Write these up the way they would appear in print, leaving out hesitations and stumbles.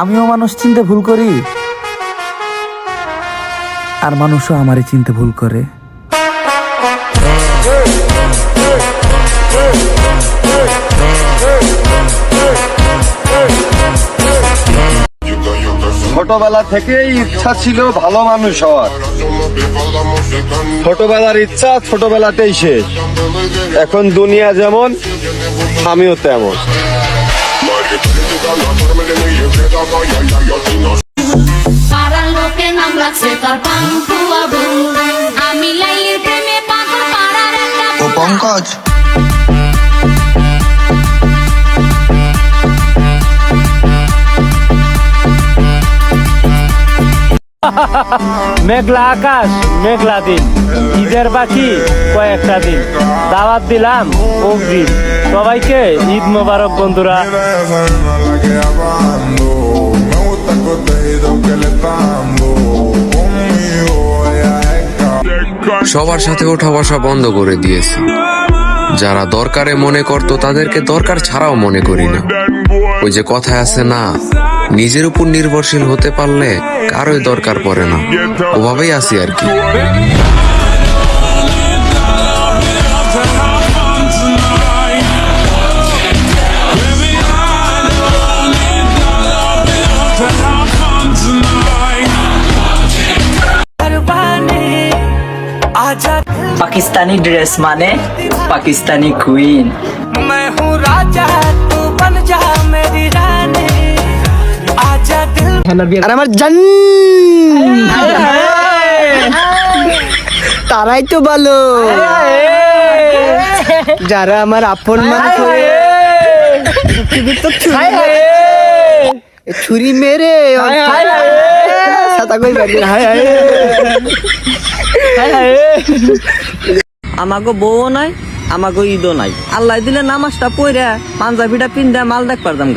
আমিও মানুষ চিনতে ভুল করি, আর মানুষও আমারই চিনতে ভুল করে। ছোটবেলা থেকেই ইচ্ছা ছিল ভালো মানুষ হওয়ার। ছোটবেলার ইচ্ছা ছোটবেলাতেই শেষ। এখন দুনিয়া যেমন আমিও তেমন। ও পঙ্কজ, মেঘলা আকাশ, মেঘলা দিন, ঈদের বাকি কয়েকটা দিন, দাওয়াত দিলাম অগ্রিম সবাইকে, ঈদ মোবারক বন্ধুরা। সবার সাথে ওঠা বসা বন্ধ করে দিয়েছি। যারা দরকারে মনে করতো তাদেরকে দরকার ছাড়াও মনে করি না। ওই যে কথায় আছে না, নিজের উপর নির্ভরশীল হতে পারলে কারোই দরকার পড়ে না। ওভাবেই আছি আর কি। पाकिस्तानी ड्रेस माने पाकिस्तानी क्वीन। मैं हूँ राजा तू बन जा मेरी रानी, आजा दिल। আর আমার জান তারাই তো ভালো, যারা আমার আপন মানুষ হয়ে ছুরি মেরে আমাগো বউ নাই, আমাগো ঈদও নাই। আল্লাহ দিলে নামাজটা পড়ে পাঞ্জাবিটা পিন্দা মাল দেখ পারতাম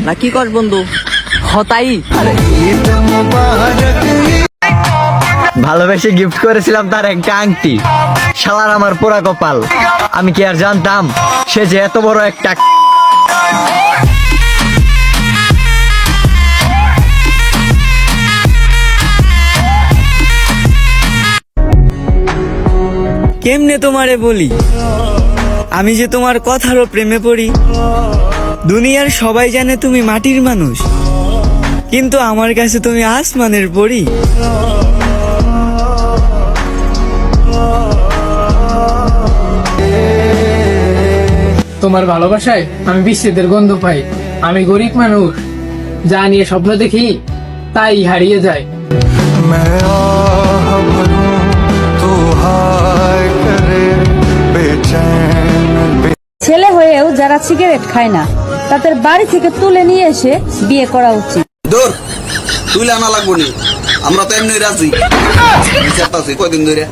না। কি কর বন্ধু হতাই। ভালোবেসে গিফট করেছিলাম তার একটা আংটি, শালার আমার পোড়া কপাল। আমি কি আর জানতাম সে যে এত বড় একটা। কেমনে তোমারে বলি, আমি যে তোমার কথারও প্রেমে পড়ি। দুনিয়ার সবাই জানে তুমি মাটির মানুষ, কিন্তু আমার কাছে তুমি আসমানের পরি। তোমার ভালোবাসায় আমি বিচ্ছেদের গন্ধ পাই। আমি গরিব মানুষ, যা নিয়ে স্বপ্ন দেখি তাই হারিয়ে যায়। ছেলে হয়েও যারা সিগারেট খায় না, তাদের বাড়ি থেকে তুলে নিয়ে এসে বিয়ে করা উচিত। দূর তুই আনা লাগবো নি, আমরা তো এমনি রাজি। কয়দিন ধরে